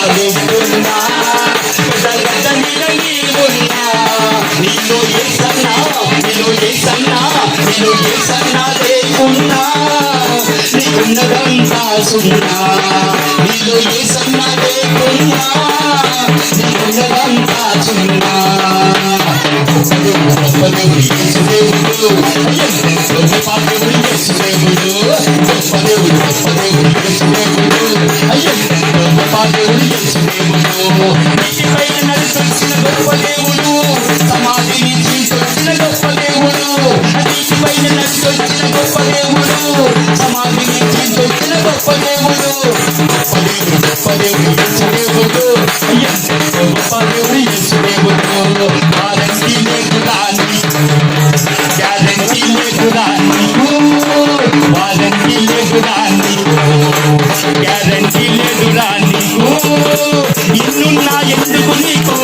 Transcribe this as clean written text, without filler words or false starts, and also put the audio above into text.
పలుకున్నా గద నిలగి ఉన్నా నీలో యేసన్నా నీలో యేసన్నా నీలో యేసన్నా లేకున్నా నీకున్నదంతా సున్నా నీలో యేసన్నా లేకున్నా నీకున్నదంతా సున్నా గొప్ప దేవుడు యేసు దేవుడు గొప్ప దేవుడు యేసు దేవుడు గొప్ప దేవుడు యేసు దేవుడు గొప్ప దేవుడు యేసు దేవుడు నీటిపైన నడిచొచ్చిన గొప్ప దేవుడు సమాధి నుంచి వచ్చిన గొప్ప దేవుడు నీటిపైన నడిచొచ్చిన గొప్ప దేవుడు సమాధి నుంచి వచ్చిన గొప్ప దేవుడు గొప్ప దేవుడు యేసు దేవుడు గొప్ప దేవుడు యేసు దేవుడు గ్యారంటీ లేకురా గ్యారంటీ లేకురా నీకు వారంటీ లేకురా నీకు గ్యారంటీ లేదురా నీకు ఇన్నున్నా ఎందుకు నీకు